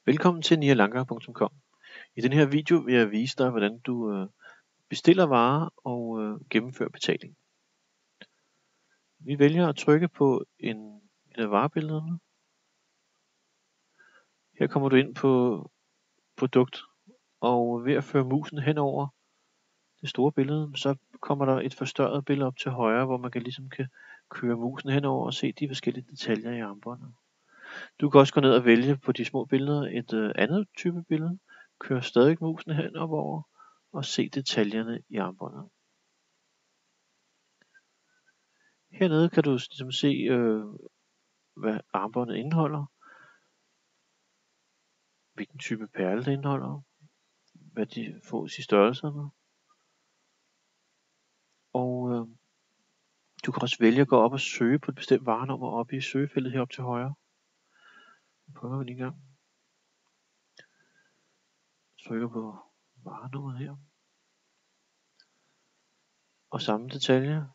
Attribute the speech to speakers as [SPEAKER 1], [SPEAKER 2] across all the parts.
[SPEAKER 1] Velkommen til nialanka.com. I den her video vil jeg vise dig, hvordan du bestiller varer og gennemfører betaling. Vi vælger at trykke på en af varebillederne. Her kommer du ind på produkt, og ved at føre musen hen over det store billede, så kommer der et forstørret billede op til højre, hvor man ligesom kan køre musen henover og se de forskellige detaljer i armbåndet. Du kan også gå ned og vælge på de små billeder et andet type billede, køre stadig musen henover og se detaljerne i armbåndet. Hernede kan du ligesom se, hvad armbåndet indeholder, hvilken type perle det indeholder, hvad de fås i størrelserne. Og du kan også vælge at gå op og søge på et bestemt varenummer oppe i søgefeltet heroppe til højre. Nu prøver vi lige en gang. Trykker på varenummeret her. Og samme detalje.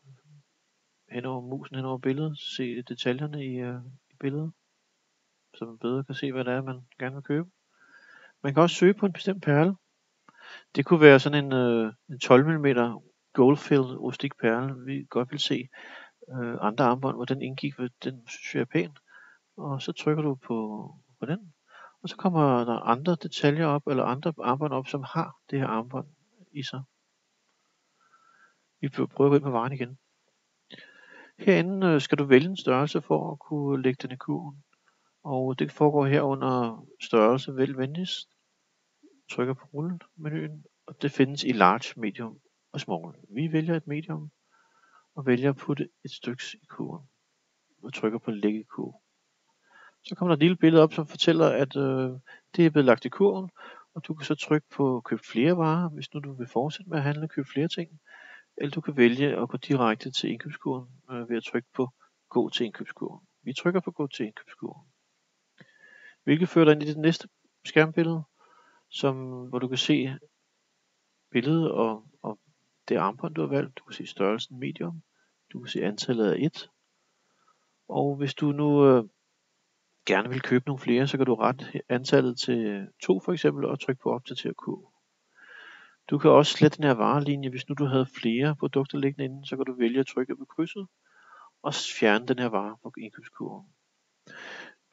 [SPEAKER 1] Henover musen, henover billedet. Se detaljerne i billedet. Så man bedre kan se, hvad det er, man gerne vil købe. Man kan også søge på en bestemt perle. Det kunne være sådan en 12 mm gold-filled rustik perle. Vi godt vil se andre armbånd, hvor den indgik, den synes jeg er pæn. Og så trykker du på den. Og så kommer der andre detaljer op, eller andre armbånd op, som har det her armbånd i sig. Vi prøver at gå ind på varen igen. Herinde skal du vælge en størrelse for at kunne lægge den i kurven. Og det foregår her under størrelse, vælg venligst. Trykker på rullemenuen, og det findes i large, medium og small. Vi vælger et medium og vælger at putte et stykke i kurven og trykker på lægge i kurven. Så kommer der et lille billede op, som fortæller, at det er blevet lagt i kurven, og du kan så trykke på køb flere varer, hvis nu du vil fortsætte med at handle og købe flere ting. Eller du kan vælge at gå direkte til indkøbskurven ved at trykke på gå til indkøbskurven. Vi trykker på gå til indkøbskurven. Hvilket fører dig ind i det næste skærmbillede, hvor du kan se billedet og det armbånd, du har valgt. Du kan se størrelsen medium. Du kan se antallet af 1. Og hvis du nu gerne vil købe nogle flere, så kan du rette antallet til 2 for eksempel, og trykke på opdater kurve. Du kan også slette den her varelinje. Hvis nu du havde flere produkter liggende inde, så kan du vælge at trykke på krydset og fjerne den her vare på indkøbskurven.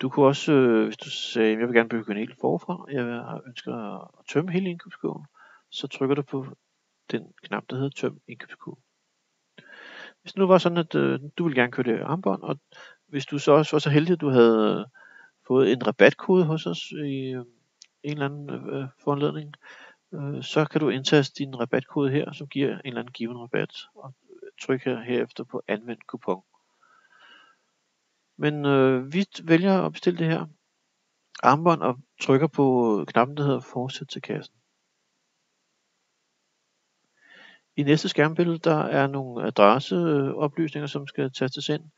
[SPEAKER 1] Du kunne også, hvis du sagde, jeg vil gerne begynde helt forfra, jeg ønsker at tømme hele indkøbskurven, så trykker du på den knap, der hedder tøm indkøbskurve. Hvis det nu var sådan, at du ville gerne købe det armbånd, og hvis du så også var så heldig, at du havde fået en rabatkode hos os i en eller anden foranledning, så kan du indtaste din rabatkode her, som giver en eller anden given rabat, og trykke herefter på anvend kupon. Men vi vælger at bestille det her armbånd og trykker på knappen, der hedder fortsæt til kassen. I næste skærmbillede, der er nogle adresseoplysninger, som skal tastes ind.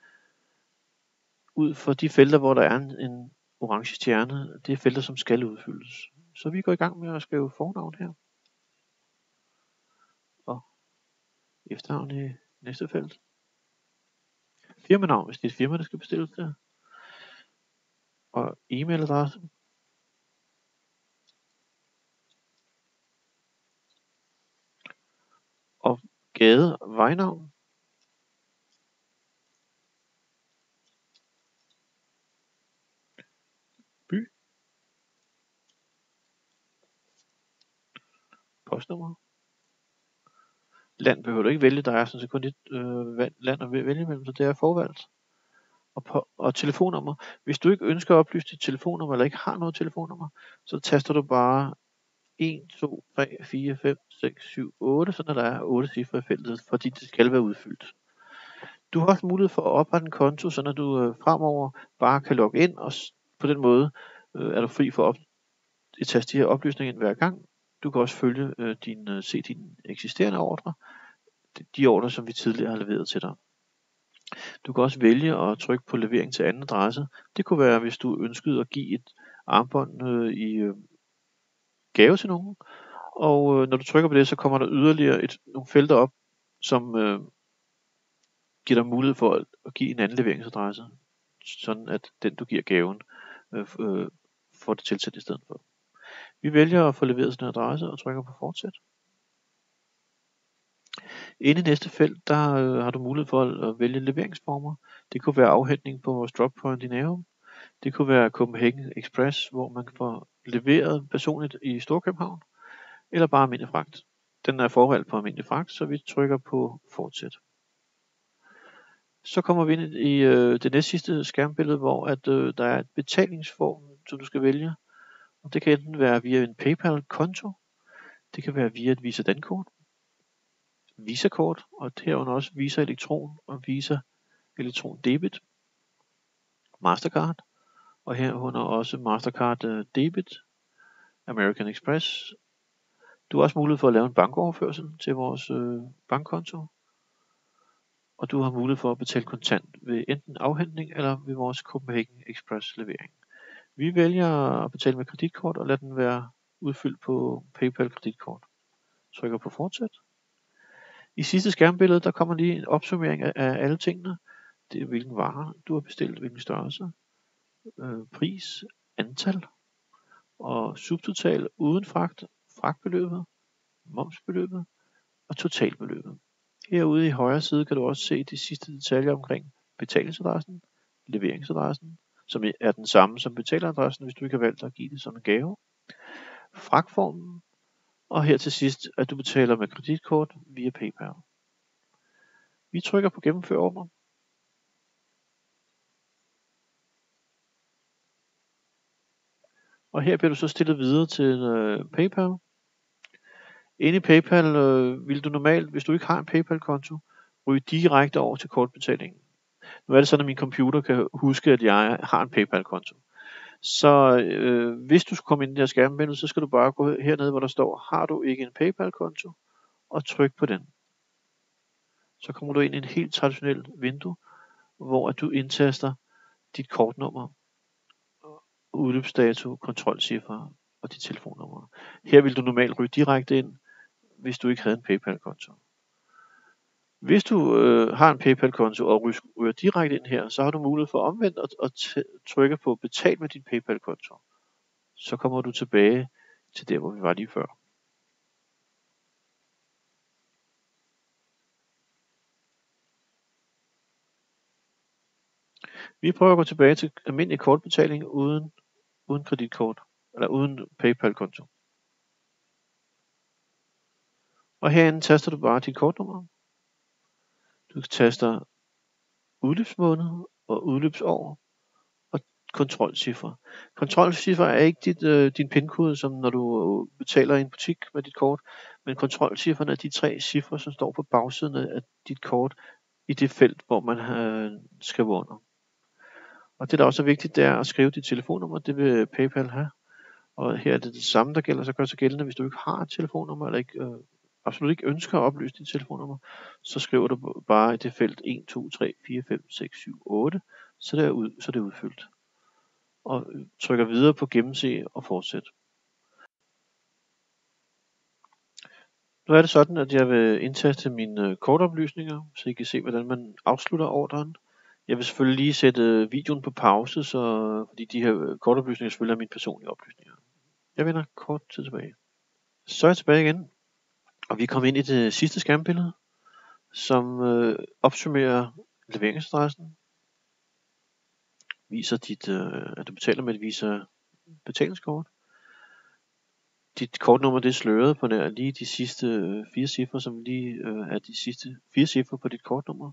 [SPEAKER 1] Ud for de felter, hvor der er en orange stjerne, det er felter, som skal udfyldes. Så vi går i gang med at skrive fornavn her. Og efternavn i næste felt. Firmanavn, hvis det er et firma, der skal bestilles der. Og e-mailadresse. Og gade og vejnavn. By. Postnummer. Land behøver du ikke vælge, der er sådan set kun et land at vælge imellem, så det er forvalgt. Og telefonnummer. Hvis du ikke ønsker at oplyse dit telefonnummer, eller ikke har noget telefonnummer, så taster du bare 1, 2, 3, 4, 5, 6, 7, 8, så der er 8 cifre i feltet, fordi det skal være udfyldt. Du har også mulighed for at oprette en konto, så når du fremover bare kan logge ind, og på den måde er du fri for at taste de her oplysninger ind hver gang. Du kan også følge se dine eksisterende ordre, de ordre, som vi tidligere har leveret til dig. Du kan også vælge at trykke på levering til anden adresse. Det kunne være, hvis du ønskede at give et armbånd i gave til nogen. Og når du trykker på det, så kommer der yderligere nogle felter op, som giver dig mulighed for at give en anden leveringsadresse. Sådan at den, du giver gaven, får det tilsendt i stedet for. Vi vælger at få leveret sådan en adresse og trykker på fortsæt. Inde i næste felt, der har du mulighed for at vælge leveringsformer. Det kunne være afhentning på vores drop point i Nærum. Det kunne være Copenhagen Express, hvor man får leveret personligt i Storkøbenhavn, eller bare almindelig fragt. Den er forvalgt på almindelig fragt, så vi trykker på fortsæt. Så kommer vi ind i det næste sidste skærmbillede, hvor der er et betalingsform, som du skal vælge. Og det kan enten være via en PayPal-konto, det kan være via et Visa Dankort, Visa-kort, og herunder også Visa Elektron og Visa Elektron Debit, Mastercard, og herunder også Mastercard Debit, American Express. Du har også mulighed for at lave en bankoverførsel til vores bankkonto, og du har mulighed for at betale kontant ved enten afhentning eller ved vores Copenhagen Express levering. Vi vælger at betale med kreditkort og lade den være udfyldt på PayPal kreditkort. Trykker på fortsæt. I sidste skærmbillede, der kommer lige en opsummering af alle tingene. Det er hvilken varer du har bestilt, hvilken størrelse, pris, antal og subtotal uden fragt, fragtbeløbet, momsbeløbet og totalbeløbet. Herude i højre side kan du også se de sidste detaljer omkring betalingsadressen, leveringsadressen, som er den samme som betaleradressen, hvis du ikke har valgt at give det som en gave, fragtformen, og her til sidst, at du betaler med kreditkort via PayPal. Vi trykker på gennemfør ordre. Og her bliver du så stillet videre til PayPal. Inde i PayPal vil du normalt, hvis du ikke har en PayPal-konto, ryge direkte over til kortbetalingen. Nu er det sådan, at min computer kan huske, at jeg har en PayPal-konto. Så hvis du skal komme ind i det her skærmbillede, så skal du bare gå hernede, hvor der står, har du ikke en PayPal-konto, og tryk på den. Så kommer du ind i en helt traditionel vindue, hvor du indtaster dit kortnummer, udløbsdato, kontrolcifre og dit telefonnummer. Her vil du normalt ryge direkte ind, hvis du ikke havde en PayPal-konto. Hvis du har en PayPal-konto og ryger direkte ind her, så har du mulighed for omvendt at trykke på betal med din PayPal-konto. Så kommer du tilbage til der, hvor vi var lige før. Vi prøver at gå tilbage til almindelig kortbetaling uden kreditkort, eller uden PayPal-konto. Og herinde taster du bare dit kortnummer. Du taster udløbsmåned og udløbsår og kontrolcifre. Kontrolcifre er ikke din PIN-kode, som når du betaler i en butik med dit kort, men kontrolcifrene er de 3 cifre, som står på bagsiden af dit kort i det felt, hvor man skriver under. Og det, der også er vigtigt, det er at skrive dit telefonnummer. Det vil PayPal have. Og her er det det samme, der gælder. Så gør det sig gældende, hvis du ikke har et telefonnummer, eller ikke, absolut ikke ønsker at oplyse dit telefonnummer, så skriver du bare i det felt 1, 2, 3, 4, 5, 6, 7, 8, så det er udfyldt. Og trykker videre på gennemse og fortsæt. Nu er det sådan, at jeg vil indtaste mine kortoplysninger, så I kan se, hvordan man afslutter ordren. Jeg vil selvfølgelig lige sætte videoen på pause, fordi de her kortoplysninger selvfølgelig er mine personlige oplysninger. Jeg vender kort tid tilbage. Så er jeg tilbage igen, og vi kommer ind i det sidste skærmbillede, som opsummerer leveringsadressen, viser at du betaler med et Visa betalingskort. Dit kortnummer det er sløret på nær lige de sidste 4 cifre, som lige er de sidste 4 cifre på dit kortnummer.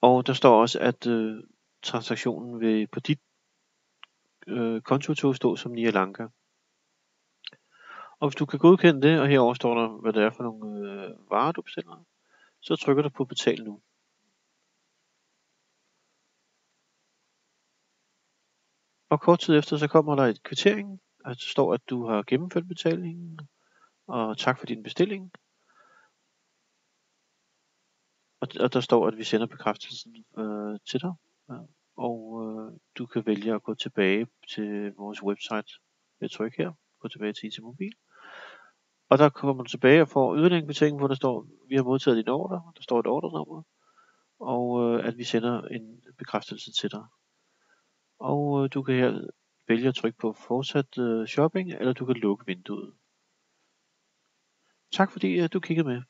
[SPEAKER 1] Og der står også, at transaktionen vil på dit konto stå som Nialanka. Og hvis du kan godkende det, og herover står der, hvad det er for nogle varer, du bestiller, så trykker du på betal nu. Og kort tid efter, så kommer der et kvittering, der står, at du har gennemført betalingen, og tak for din bestilling. Og der står, at vi sender bekræftelsen til dig, og du kan vælge at gå tilbage til vores website ved at trykke her, gå tilbage til IT Mobil. Og der kommer du tilbage og får yderligere en kvittering, hvor der står, vi har modtaget din ordre, der står et ordrenummer, og at vi sender en bekræftelse til dig. Og du kan her vælge at trykke på fortsat shopping, eller du kan lukke vinduet. Tak fordi du kiggede med.